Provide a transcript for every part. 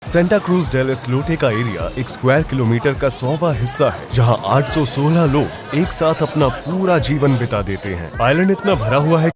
Santa cruise del एस्लोटे का area एक square kilometre का 100वां हिस्सा है, जहां 816 लोग एक साथ अपना पूरा जीवन बिता देते हैं। आइलैंड इतना भरा हुआ है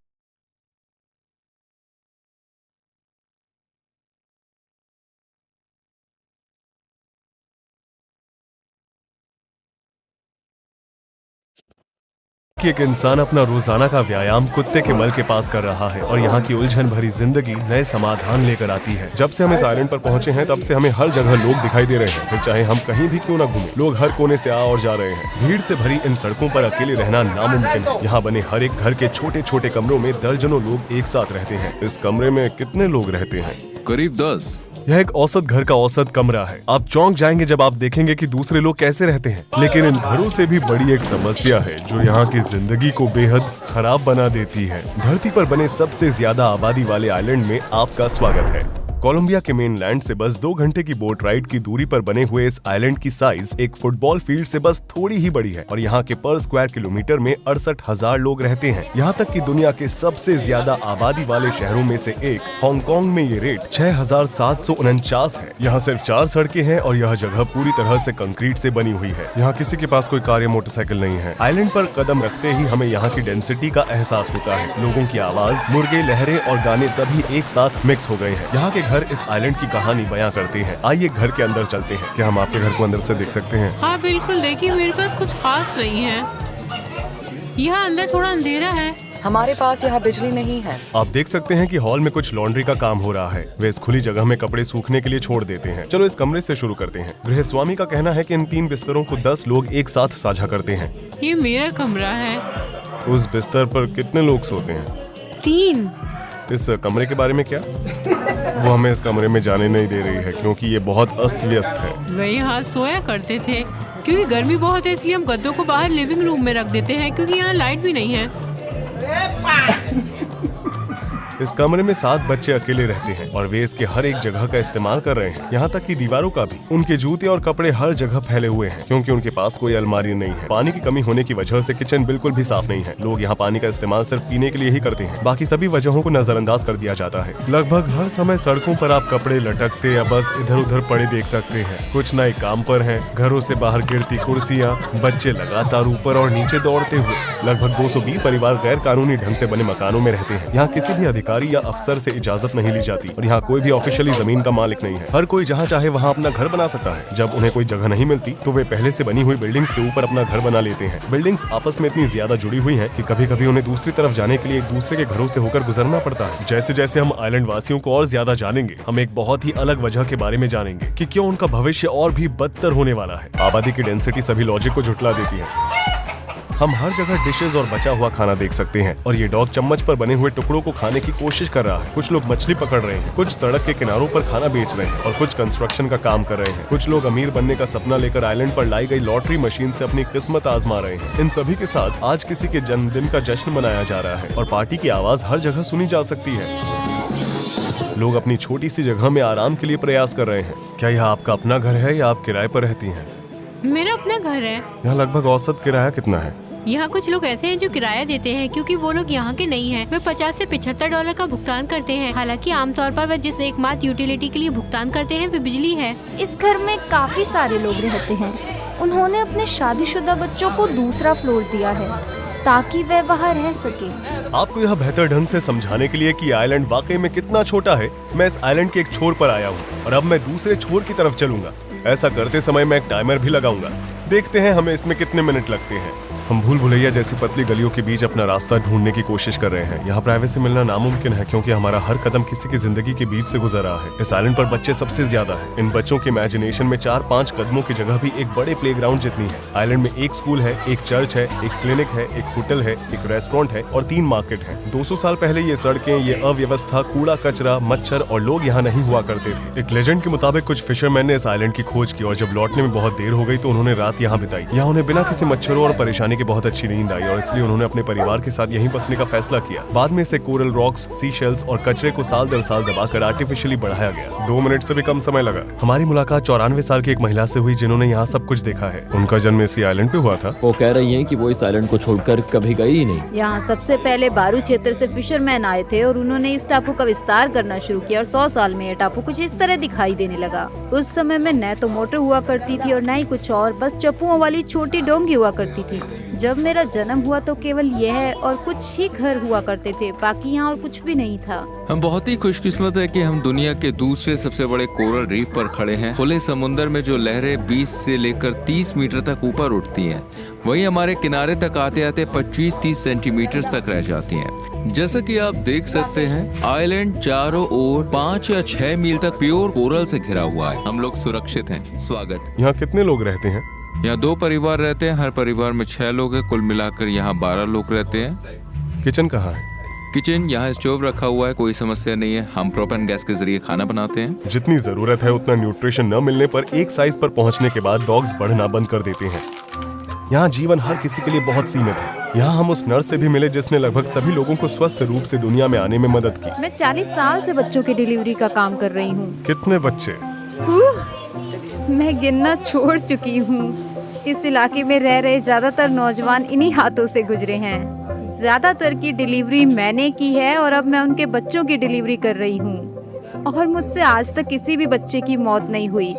कि एक इंसान अपना रोजाना का व्यायाम कुत्ते के मल के पास कर रहा है और यहाँ की उलझन भरी जिंदगी नए समाधान लेकर आती है। जब से हम इस आइलैंड पर पहुंचे हैं तब से हमें हर जगह लोग दिखाई दे रहे हैं, फिर चाहे हम कहीं भी क्यों ना घूमें, लोग हर कोने से आ और जा रहे हैं। भीड़ से भरी इन सड़कों पर अकेले रहना नामुमकिन है। यहाँ बने हर एक घर के छोटे छोटे कमरों में दर्जनों लोग एक साथ रहते हैं। इस कमरे में कितने लोग रहते हैं? करीब 10। यह एक औसत घर का औसत कमरा है। आप चौंक जाएंगे जब आप देखेंगे कि दूसरे लोग कैसे रहते हैं। लेकिन इन घरों से भी बड़ी एक समस्या है जो यहाँ की जिंदगी को बेहद खराब बना देती है। धरती पर बने सबसे ज्यादा आबादी वाले आइलैंड में आपका स्वागत है। कोलंबिया के मेनलैंड से बस 2 घंटे की बोट राइड की दूरी पर बने हुए इस आइलैंड की साइज एक फुटबॉल फील्ड से बस थोड़ी ही बड़ी है और यहाँ के पर स्क्वायर किलोमीटर में 68,000 लोग रहते हैं। यहाँ तक कि दुनिया के सबसे ज्यादा आबादी वाले शहरों में से एक हांगकांग में ये रेट 6,749 है। यहाँ सिर्फ 4 सड़कें हैं और यह जगह पूरी तरह से कंक्रीट से बनी हुई है। यहाँ किसी के पास कोई कार या मोटरसाइकिल नहीं है। आइलैंड पर कदम रखते ही हमें यहाँ की डेंसिटी का एहसास होता है। लोगों की आवाज, मुर्गे, लहरें और गाने सभी एक साथ मिक्स हो गए हैं। यहाँ के घर इस आइलैंड की कहानी बयां करते हैं। आइए घर के अंदर चलते हैं। क्या हम आपके घर को अंदर से देख सकते हैं? हाँ बिल्कुल, देखिए मेरे पास कुछ खास नहीं है। यहाँ अंदर थोड़ा अंधेरा है। हमारे पास यहाँ बिजली नहीं है। आप देख सकते हैं कि हॉल में कुछ लॉन्ड्री का काम हो रहा है। वे इस खुली जगह में कपड़े सूखने के लिए छोड़ देते हैं। चलो इस कमरे से शुरू करते हैं। गृहस्वामी का कहना है कि इन 3 बिस्तरों को 10 लोग एक साथ साझा करते हैं। ये मेरा कमरा है। उस बिस्तर पर कितने लोग सोते हैं? 3। इस कमरे के बारे में क्या? वो हमें इस कमरे में जाने नहीं दे रही है क्योंकि ये बहुत अस्त व्यस्त है। वे यहाँ सोया करते थे। क्योंकि गर्मी बहुत है इसलिए हम गद्दों को बाहर लिविंग रूम में रख देते हैं क्योंकि यहाँ लाइट भी नहीं है। इस कमरे में 7 बच्चे अकेले रहते हैं और वे इसके हर एक जगह का इस्तेमाल कर रहे हैं, यहाँ तक कि दीवारों का भी। उनके जूते और कपड़े हर जगह फैले हुए हैं क्योंकि उनके पास कोई अलमारी नहीं है। पानी की कमी होने की वजह से किचन बिल्कुल भी साफ नहीं है। लोग यहाँ पानी का इस्तेमाल सिर्फ पीने के लिए ही करते हैं। बाकी सभी वजहों को नजरअंदाज कर दिया जाता है। लगभग हर समय सड़कों पर आप कपड़े लटकते या बस इधर उधर पड़े देख सकते हैं। कुछ नए काम पर हैं। घरों से बाहर गिरती कुर्सियाँ, बच्चे लगातार ऊपर और नीचे दौड़ते हुए। लगभग 220 परिवार गैर कानूनी ढंग से बने मकानों में रहते हैं। यहाँ किसी भी अधिकारी या अफसर से इजाजत नहीं ली जाती और यहाँ कोई भी ऑफिशियली जमीन का मालिक नहीं है। हर कोई जहाँ चाहे वहाँ अपना घर बना सकता है। जब उन्हें कोई जगह नहीं मिलती तो वे पहले से बनी हुई बिल्डिंग्स के ऊपर अपना घर बना लेते हैं। बिल्डिंग्स आपस में इतनी ज्यादा जुड़ी हुई हैं कि कभी कभी उन्हें दूसरी तरफ जाने के लिए एक दूसरे के घरों से होकर गुजरना पड़ता है। जैसे जैसे हम आइलैंड वासियों को और ज्यादा जानेंगे, हम एक बहुत ही अलग वजह के बारे में जानेंगे कि क्यों उनका भविष्य और भी बदतर होने वाला है। आबादी की डेंसिटी सभी लॉजिक को झुठला देती है। हम हर जगह डिशेज और बचा हुआ खाना देख सकते हैं और ये डॉग चम्मच पर बने हुए टुकड़ों को खाने की कोशिश कर रहा है। कुछ लोग मछली पकड़ रहे हैं, कुछ सड़क के किनारों पर खाना बेच रहे हैं और कुछ कंस्ट्रक्शन का काम कर रहे हैं। कुछ लोग अमीर बनने का सपना लेकर आइलैंड पर लाई गई लॉटरी मशीन से अपनी किस्मत आजमा रहे हैं। इन सभी के साथ आज किसी के जन्मदिन का जश्न मनाया जा रहा है और पार्टी की आवाज हर जगह सुनी जा सकती है। लोग अपनी छोटी सी जगह में आराम के लिए प्रयास कर रहे हैं। क्या यह आपका अपना घर है या आप किराए पर रहती हैं? मेरा अपना घर है। यहाँ लगभग औसत किराया कितना है? यहाँ कुछ लोग ऐसे हैं जो किराया देते हैं क्योंकि वो लोग यहाँ के नहीं हैं। वे 50 से $75 का भुगतान करते हैं। हालांकि आमतौर पर वे जिस एकमात्र यूटिलिटी के लिए भुगतान करते हैं वे बिजली है। इस घर में काफी सारे लोग रहते हैं। उन्होंने अपने शादीशुदा बच्चों को दूसरा फ्लोर दिया है ताकि वे वहाँ रह सके। आपको यह बेहतर ढंग से समझाने के लिए कि आइलैंड वाकई में कितना छोटा है, मैं इस आइलैंड के एक छोर पर आया हूँ और अब मैं दूसरे छोर की तरफ चलूंगा। ऐसा करते समय मैं एक टाइमर भी लगाऊंगा। देखते हैं हमें इसमें कितने मिनट लगते हैं। हम भूल भुलैया जैसी पतली गलियों के बीच अपना रास्ता ढूंढने की कोशिश कर रहे हैं। यहाँ प्राइवेसी मिलना नामुमकिन है क्योंकि हमारा हर कदम किसी की जिंदगी के बीच से गुजर रहा है। इस आइलैंड पर बच्चे सबसे ज्यादा हैं। इन बच्चों के इमेजिनेशन में 4-5 कदमों की जगह भी एक बड़े प्लेग्राउंड जितनी है। आइलैंड में एक स्कूल है, एक चर्च है, एक क्लिनिक है, एक होटल है, एक रेस्टोरेंट है और 3 मार्केट है। 200 साल पहले ये सड़कें, ये अव्यवस्था, कूड़ा कचरा, मच्छर और लोग यहाँ नहीं हुआ करते थे। एक लेजेंड के मुताबिक कुछ फिशरमैन ने इस आइलैंड की खोज की और जब लौटने में बहुत देर हो गई तो उन्होंने रात यहाँ बिताई। यहाँ उन्हें बिना किसी मच्छरों और परेशानी खाने की बहुत अच्छी नींद आई और इसलिए उन्होंने अपने परिवार के साथ यहीं बसने का फैसला किया। बाद में इसे कोरल रॉक्स, सी शेल्स और कचरे को साल दर साल दबाकर आर्टिफिशियली बढ़ाया गया। 2 मिनट से भी कम समय लगा। हमारी मुलाकात 94 साल की एक महिला से हुई जिन्होंने यहाँ सब कुछ देखा है। उनका जन्म इसी आइलैंड पे हुआ था। वो कह रही हैं कि वो इस आइलैंड को छोड़कर कभी गई ही नहीं। यहाँ सबसे पहले बारू क्षेत्र से फिशरमैन आए थे और उन्होंने इस टापू का विस्तार करना शुरू किया और 100 साल में यह टापू कुछ इस तरह दिखाई देने लगा। उस समय में न तो मोटर हुआ करती थी और न ही कुछ और, बस चप्पुओं वाली छोटी डोंगी हुआ करती थी। जब मेरा जन्म हुआ तो केवल यह और कुछ ही घर हुआ करते थे, बाकी यहाँ और कुछ भी नहीं था। हम बहुत ही खुशकिस्मत है कि हम दुनिया के दूसरे सबसे बड़े कोरल रीफ पर खड़े हैं। खुले समुद्र में जो लहरें 20 से लेकर 30 मीटर तक ऊपर उठती हैं, वहीं हमारे किनारे तक आते आते 25-30 सेंटीमीटर तक रह जाती हैं। जैसा कि आप देख सकते हैं, आइलैंड चारों ओर 5 या 6 मील तक प्योर कोरल से घिरा हुआ है। हम लोग सुरक्षित हैं। स्वागत। यहाँ कितने लोग रहते हैं? यहाँ 2 परिवार रहते हैं। हर परिवार में 6 लोग हैं। कुल मिलाकर यहाँ 12 लोग रहते हैं। किचन कहाँ है? किचन यहाँ स्टोव रखा हुआ है, कोई समस्या नहीं है। हम प्रोपेन गैस के जरिए खाना बनाते हैं। जितनी जरूरत है उतना न्यूट्रिशन न मिलने पर एक साइज पर पहुंचने के बाद डॉग्स बढ़ना बंद कर देते हैं। यहाँ जीवन हर किसी के लिए बहुत सीमित है। यहाँ हम उस नर्स से भी मिले जिसने लगभग सभी लोगों को स्वस्थ रूप से दुनिया में आने में मदद की। मैं 40 साल से बच्चों की डिलीवरी का काम कर रही हूँ। कितने बच्चे? मैं गिनना छोड़ चुकी हूँ। इस इलाके में रह रहे ज्यादातर नौजवान इन्हीं हाथों से गुजरे हैं। ज्यादातर की डिलीवरी मैंने की है और अब मैं उनके बच्चों की डिलीवरी कर रही हूँ और मुझसे आज तक किसी भी बच्चे की मौत नहीं हुई।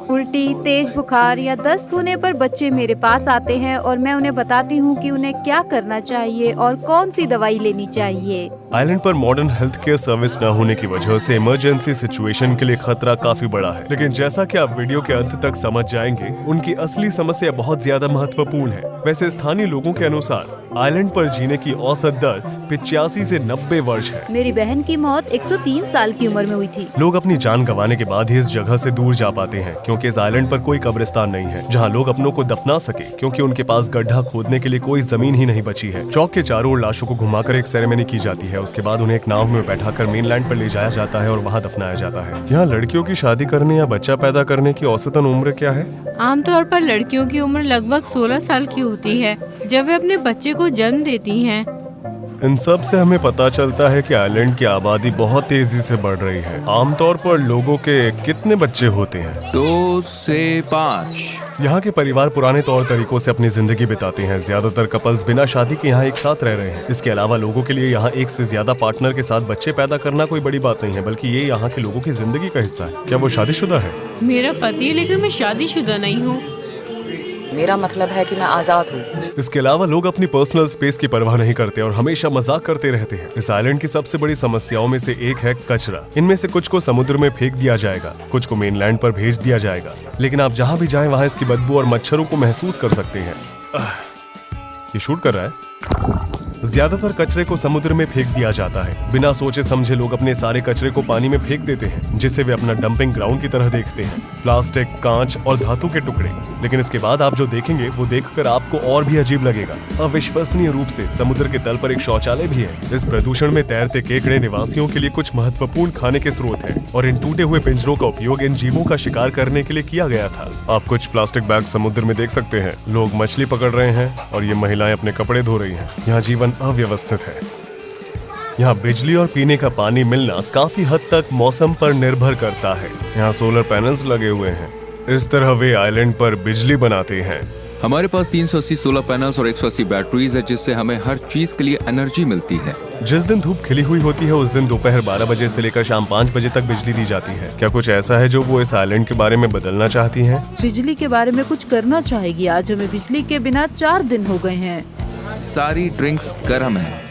उल्टी, तेज बुखार या दस्त होने पर बच्चे मेरे पास आते हैं और मैं उन्हें बताती हूँ कि उन्हें क्या करना चाहिए और कौन सी दवाई लेनी चाहिए। आइलैंड पर मॉडर्न हेल्थ केयर सर्विस न होने की वजह से इमरजेंसी सिचुएशन के लिए खतरा काफी बड़ा है। लेकिन जैसा कि आप वीडियो के अंत तक समझ जाएंगे, उनकी असली समस्या बहुत ज्यादा महत्वपूर्ण है। वैसे स्थानीय लोगों के अनुसार आइलैंड पर जीने की औसत दर 85 से 90 वर्ष है। मेरी बहन की मौत 103 साल की उम्र में हुई थी। लोग अपनी जान गंवाने के बाद ही इस जगह से दूर जा पाते हैं, क्योंकि इस आइलैंड पर कोई कब्रिस्तान नहीं है जहां लोग अपनों को दफना सके, क्योंकि उनके पास गड्ढा खोदने के लिए कोई जमीन ही नहीं बची है। चौक के चारों ओर लाशों को घुमाकर एक सेरेमनी की जाती है। उसके बाद उन्हें एक नाव में बैठाकर मेनलैंड पर ले जाया जाता है और वहाँ दफनाया जाता है। यहाँ लड़कियों की शादी करने या बच्चा पैदा करने की औसतन उम्र क्या है? आमतौर पर लड़कियों की उम्र लगभग 16 साल की होती है जब वे अपने बच्चे को जन्म देती हैं। इन सब से हमें पता चलता है कि आइलैंड की आबादी बहुत तेजी से बढ़ रही है। आमतौर पर लोगों के कितने बच्चे होते हैं? 2 से 5। यहाँ के परिवार पुराने तौर तरीकों से अपनी जिंदगी बिताते हैं। ज्यादातर कपल्स बिना शादी के यहाँ एक साथ रह रहे हैं। इसके अलावा लोगों के लिए यहाँ एक से ज्यादा पार्टनर के साथ बच्चे पैदा करना कोई बड़ी बात नहीं है, बल्कि ये यहाँ के लोगों की जिंदगी का हिस्सा है। क्या वो शादीशुदा है? मेरा पति है, लेकिन मैं शादीशुदा नहीं हूँ। मेरा मतलब है कि मैं आजाद हूँ। इसके अलावा लोग अपनी पर्सनल स्पेस की परवाह नहीं करते और हमेशा मजाक करते रहते हैं। इस आइलैंड की सबसे बड़ी समस्याओं में से एक है कचरा। इनमें से कुछ को समुद्र में फेंक दिया जाएगा, कुछ को मेनलैंड पर भेज दिया जाएगा, लेकिन आप जहाँ भी जाएं वहाँ इसकी बदबू और मच्छरों को महसूस कर सकते हैं। ये शूट कर रहा है। ज्यादातर कचरे को समुद्र में फेंक दिया जाता है। बिना सोचे समझे लोग अपने सारे कचरे को पानी में फेंक देते हैं, जिसे वे अपना डंपिंग ग्राउंड की तरह देखते हैं। प्लास्टिक, कांच और धातु के टुकड़े। लेकिन इसके बाद आप जो देखेंगे वो देखकर आपको और भी अजीब लगेगा। अविश्वसनीय रूप से समुद्र के तल पर एक शौचालय भी है। इस प्रदूषण में तैरते केकड़े निवासियों के लिए कुछ महत्वपूर्ण खाने के स्रोत हैं और इन टूटे हुए पिंजरों का उपयोग इन जीवों का शिकार करने के लिए किया गया था। आप कुछ प्लास्टिक बैग समुद्र में देख सकते हैं। लोग मछली पकड़ रहे हैं और ये महिलाएं अपने कपड़े धो रही हैं। यहाँ जीवन अव्यवस्थित है। यहाँ बिजली और पीने का पानी मिलना काफी हद तक मौसम पर निर्भर करता है। यहाँ सोलर पैनल्स लगे हुए हैं। इस तरह वे आइलैंड पर बिजली बनाते हैं। हमारे पास 380 सोलर पैनल्स और 180 बैटरीज है, जिससे हमें हर चीज के लिए एनर्जी मिलती है। जिस दिन धूप खिली हुई होती है उस दिन दोपहर 12 बजे से लेकर शाम 5 बजे तक बिजली दी जाती है। क्या कुछ ऐसा है जो वो इस आइलैंड के बारे में बदलना चाहती हैं? बिजली के बारे में कुछ करना चाहेगी। आज हमें बिजली के बिना 4 दिन हो गए हैं। सारी ड्रिंक्स गर्म है।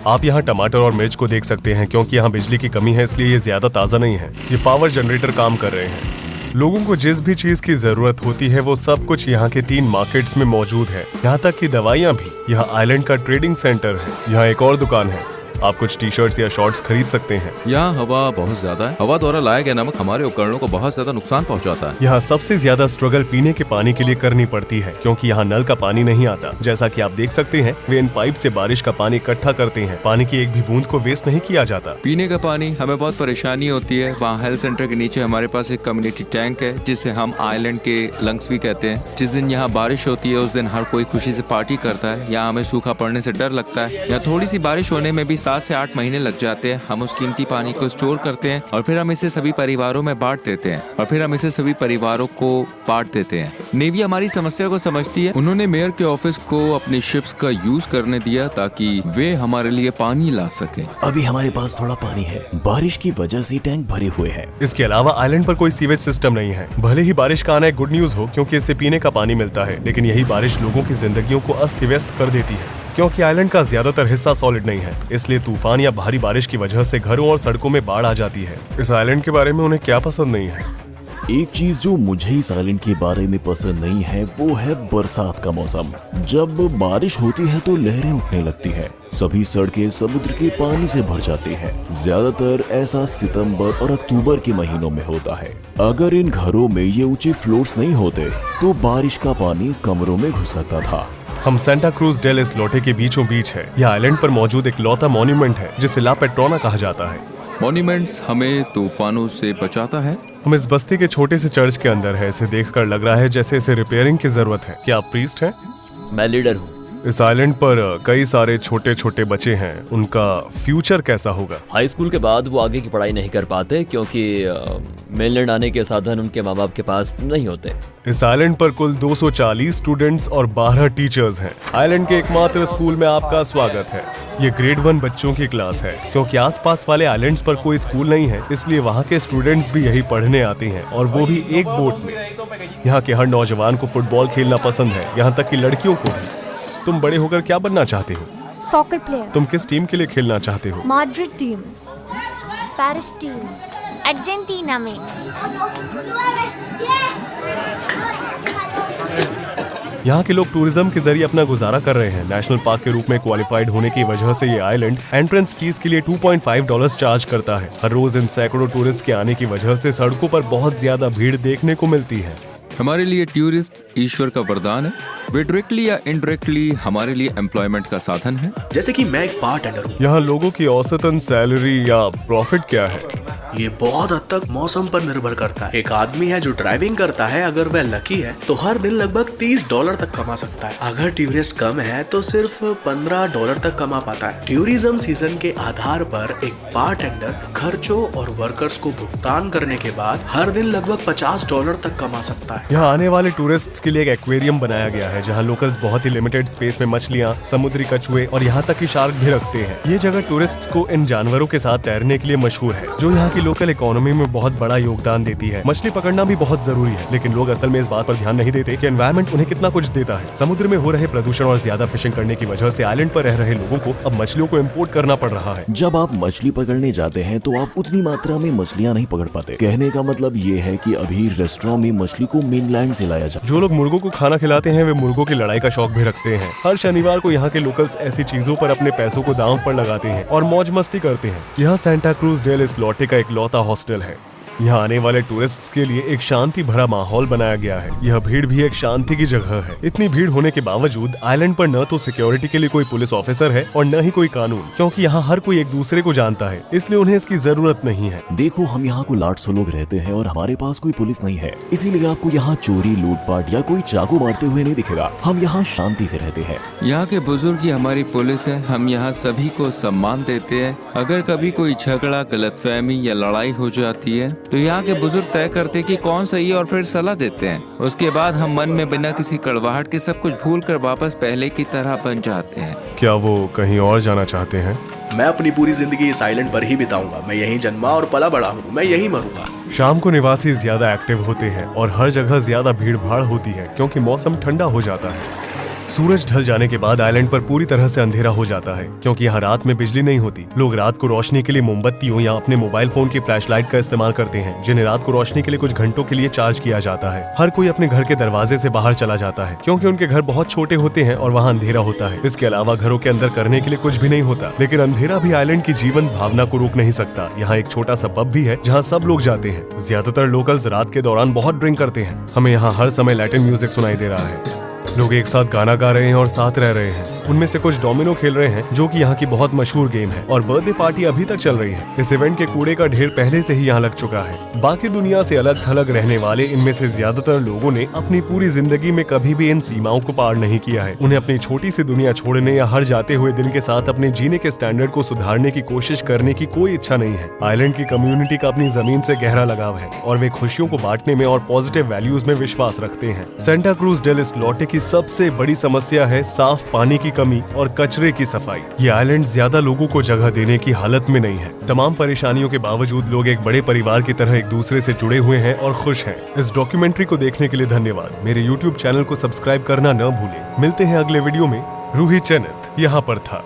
आप यहाँ टमाटर और मिर्च को देख सकते हैं। क्योंकि यहाँ बिजली की कमी है इसलिए ये ज्यादा ताज़ा नहीं है। ये पावर जनरेटर काम कर रहे हैं। लोगों को जिस भी चीज की जरूरत होती है वो सब कुछ यहाँ के 3 मार्केट्स में मौजूद है। यहाँ तक कि दवाइयाँ भी। यह आइलैंड का ट्रेडिंग सेंटर है। यहाँ एक और दुकान है आप कुछ टी शर्ट्स या शॉर्ट्स खरीद सकते हैं। यहाँ हवा बहुत ज्यादा है। हवा द्वारा लाया गया नमक हमारे उपकरणों को बहुत ज्यादा नुकसान पहुँचाता है। यहाँ सबसे ज्यादा स्ट्रगल पीने के पानी के लिए करनी पड़ती है, क्योंकि यहाँ नल का पानी नहीं आता। जैसा कि आप देख सकते हैं, वे इन पाइप से बारिश का पानी इकट्ठा करते हैं। पानी की एक भी बूंद को वेस्ट नहीं किया जाता। पीने का पानी हमें बहुत परेशानी होती है। वहाँ हेल्थ सेंटर के नीचे हमारे पास एक कम्युनिटी टैंक है, जिसे हम आइलैंड के लंग्स भी कहते हैं। जिस दिन यहाँ बारिश होती है उस दिन हर कोई खुशी से पार्टी करता है। यहाँ हमें सूखा पड़ने से डर लगता है। यहाँ थोड़ी सी बारिश होने में भी 7 से 8 महीने लग जाते हैं। हम उस कीमती पानी को स्टोर करते हैं और फिर हम इसे सभी परिवारों में बांट देते हैं। नेवी हमारी समस्या को समझती है। उन्होंने मेयर के ऑफिस को अपनी शिप्स का यूज करने दिया ताकि वे हमारे लिए पानी ला सके। अभी हमारे पास थोड़ा पानी है, बारिश की वजह से टैंक भरे हुए हैं। इसके अलावा आइलैंड पर कोई सीवेज सिस्टम नहीं है। भले ही बारिश का आना एक गुड न्यूज हो, क्योंकि इससे पीने का पानी मिलता है, लेकिन यही बारिश लोगों की जिंदगियों को अस्त व्यस्त कर देती है, क्योंकि आइलैंड का ज्यादातर हिस्सा सॉलिड नहीं है। इसलिए तूफान या भारी बारिश की वजह से घरों और सड़कों में बाढ़ आ जाती है। इस आइलैंड के बारे में उन्हें क्या पसंद नहीं है? एक चीज जो मुझे इस आइलैंड के बारे में पसंद नहीं है वो है बरसात का मौसम। जब बारिश होती है तो लहरें उठने लगती है। सभी सड़कें समुद्र के पानी से भर जाती हैं। ज्यादातर ऐसा सितंबर और अक्टूबर के महीनों में होता है। अगर इन घरों में ये ऊंचे फ्लोर्स नहीं होते तो बारिश का पानी कमरों में घुस सकता था। हम सेंटा क्रूज डेल इसलोटे के बीचों बीच है। यह आइलैंड पर मौजूद एक लौता मॉन्यूमेंट है, जिसे ला पेट्रोना कहा जाता है। मॉन्यूमेंट्स हमें तूफानों से बचाता है। हम इस बस्ती के छोटे से चर्च के अंदर है। इसे देखकर लग रहा है जैसे इसे रिपेयरिंग की जरूरत है। क्या आप प्रीस्ट हैं? मैं लीडर हूँ। इस आइलैंड पर कई सारे छोटे छोटे बच्चे हैं। उनका फ्यूचर कैसा होगा? हाई स्कूल के बाद वो आगे की पढ़ाई नहीं कर पाते, क्योंकि मेनलैंड आने के साधन उनके माँ बाप के पास नहीं होते। इस आइलैंड पर कुल 240 स्टूडेंट्स और 12 टीचर्स हैं। आइलैंड के एकमात्र स्कूल में आपका स्वागत है। ये ग्रेड 1 बच्चों की क्लास है, क्योंकि आसपास वाले आइलैंड्स पर कोई स्कूल नहीं है, इसलिए वहाँ के स्टूडेंट्स भी यही पढ़ने आते हैं, और वो भी एक बोट में। यहाँ के हर नौजवान को फुटबॉल खेलना पसंद है, यहाँ तक कि लड़कियों को भी। तुम बड़े होकर क्या बनना चाहते हो? Soccer player. तुम किस टीम के लिए खेलना चाहते हो? Madrid team. Paris team. Argentina में। यहाँ के लोग टूरिज्म के जरिए अपना गुजारा कर रहे हैं। नेशनल पार्क के रूप में क्वालिफाइड होने की वजह से ये आइलैंड एंट्रेंस फीस के लिए $2.5 चार्ज करता है। हर रोज इन सैकड़ों टूरिस्ट के आने की वजह से सड़कों पर बहुत ज्यादा भीड़ देखने को मिलती है। हमारे लिए टूरिस्ट ईश्वर का वरदान है। वे डायरेक्टली या इनडायरेक्टली हमारे लिए एम्प्लॉयमेंट का साधन है। जैसे कि मैं एक बारटेंडर हूँ। यहाँ लोगों की औसतन सैलरी या प्रॉफिट क्या है? ये बहुत हद तक मौसम पर निर्भर करता है। एक आदमी है जो ड्राइविंग करता है, अगर वह लकी है तो हर दिन लगभग $30 तक कमा सकता है। अगर टूरिस्ट कम है तो सिर्फ $15 तक कमा पाता है। टूरिज्म सीजन के आधार पर एक बारटेंडर खर्चों और वर्कर्स को भुगतान करने के बाद हर दिन लगभग $50 तक कमा सकता है। यहाँ आने वाले टूरिस्ट्स के लिए एक एक्वेरियम बनाया गया है, जहाँ लोकल्स बहुत ही लिमिटेड स्पेस में मछलियाँ, समुद्री कछुए और यहाँ तक कि शार्क भी रखते हैं। ये जगह टूरिस्ट्स को इन जानवरों के साथ तैरने के लिए मशहूर है, जो यहाँ की लोकल इकोनॉमी में बहुत बड़ा योगदान देती है। मछली पकड़ना भी बहुत जरूरी है, लेकिन लोग असल में इस बात पर ध्यान नहीं देते कि एनवायरनमेंट उन्हें कितना कुछ देता है। समुद्र में हो रहे प्रदूषण और ज्यादा फिशिंग करने की वजह से आइलैंड पर रह रहे लोगों को अब मछलियों को इम्पोर्ट करना पड़ रहा है। जब आप मछली पकड़ने जाते हैं तो आप उतनी मात्रा में मछलियाँ नहीं पकड़ पाते। कहने का मतलब ये है कि अभी रेस्टोरेंट में मछली को मेनलैंड से लाया जाए। जो लोग मुर्गों को खाना खिलाते हैं वे मुर्गों की लड़ाई का शौक भी रखते हैं। हर शनिवार को यहाँ के लोकल्स ऐसी चीजों पर अपने पैसों को दांव पर लगाते हैं और मौज मस्ती करते हैं। यह सेंटा क्रूज डेल इसलोटे का इकलौता हॉस्टल है। यहाँ आने वाले टूरिस्ट्स के लिए एक शांति भरा माहौल बनाया गया है। यह भीड़ भी एक शांति की जगह है। इतनी भीड़ होने के बावजूद आइलैंड पर न तो सिक्योरिटी के लिए कोई पुलिस ऑफिसर है और न ही कोई कानून, क्योंकि यहाँ हर कोई एक दूसरे को जानता है, इसलिए उन्हें इसकी जरूरत नहीं है। देखो, हम यहाँ को 800 लोग रहते हैं और हमारे पास कोई पुलिस नहीं है, इसीलिए आपको यहाँ चोरी, लूटपाट या कोई चाकू मारते हुए नहीं दिखेगा। हम यहाँ शांति से रहते हैं। यहाँ के बुजुर्ग ही हमारी पुलिस है। हम यहाँ सभी को सम्मान देते हैं। अगर कभी कोई झगड़ा, गलतफहमी या लड़ाई हो जाती है तो यहाँ के बुजुर्ग तय करते कि कौन सही है और फिर सलाह देते हैं। उसके बाद हम मन में बिना किसी कड़वाहट के सब कुछ भूलकर वापस पहले की तरह बन जाते हैं। क्या वो कहीं और जाना चाहते हैं? मैं अपनी पूरी जिंदगी इस आइलैंड पर ही बिताऊंगा। मैं यहीं जन्मा और पला बड़ा हूँ। मैं यहीं मरूंगा। शाम को निवासी ज्यादा एक्टिव होते हैं और हर जगह ज्यादा भीड़ भाड़ होती है, क्योंकि मौसम ठंडा हो जाता है। सूरज ढल जाने के बाद आइलैंड पर पूरी तरह से अंधेरा हो जाता है क्योंकि यहाँ रात में बिजली नहीं होती। लोग रात को रोशनी के लिए मोमबत्तियों या अपने मोबाइल फोन की फ्लैशलाइट का इस्तेमाल करते हैं, जिन्हें रात को रोशनी के लिए कुछ घंटों के लिए चार्ज किया जाता है। हर कोई अपने घर के दरवाजे से बाहर चला जाता है क्योंकि उनके घर बहुत छोटे होते हैं और वहाँ अंधेरा होता है। इसके अलावा घरों के अंदर करने के लिए कुछ भी नहीं होता, लेकिन अंधेरा भी आइलैंड की जीवन भावना को रोक नहीं सकता। यहाँ एक छोटा सा पब भी है जहाँ सब लोग जाते हैं। ज्यादातर लोकल्स रात के दौरान बहुत ड्रिंक करते हैं। हमें यहाँ हर समय लैटिन म्यूजिक सुनाई दे रहा है। लोग एक साथ गाना गा रहे हैं और साथ रह रहे हैं। उनमें से कुछ डोमिनो खेल रहे हैं जो कि यहाँ की बहुत मशहूर गेम है, और बर्थडे पार्टी अभी तक चल रही है। इस इवेंट के कूड़े का ढेर पहले से ही यहाँ लग चुका है। बाकी दुनिया से अलग थलग रहने वाले इनमें से ज्यादातर लोगों ने अपनी पूरी जिंदगी में कभी भी इन सीमाओं को पार नहीं किया है। उन्हें अपनी छोटी सी दुनिया छोड़ने या हर जाते हुए दिन के साथ अपने जीने के स्टैंडर्ड को सुधारने की कोशिश करने की कोई इच्छा नहीं है। आइलैंड की कम्युनिटी का अपनी जमीन से गहरा लगाव है और वे खुशियों को बांटने में और पॉजिटिव वैल्यूज में विश्वास रखते हैं। सेंटा क्रूज डेल इस्लॉटे की सबसे बड़ी समस्या है साफ पानी की कमी और कचरे की सफाई। ये आइलैंड ज्यादा लोगों को जगह देने की हालत में नहीं है। तमाम परेशानियों के बावजूद लोग एक बड़े परिवार की तरह एक दूसरे से जुड़े हुए हैं और खुश हैं। इस डॉक्यूमेंट्री को देखने के लिए धन्यवाद। मेरे YouTube चैनल को सब्सक्राइब करना न भूलें। मिलते हैं अगले वीडियो में। रूही चेनेथ यहाँ पर था।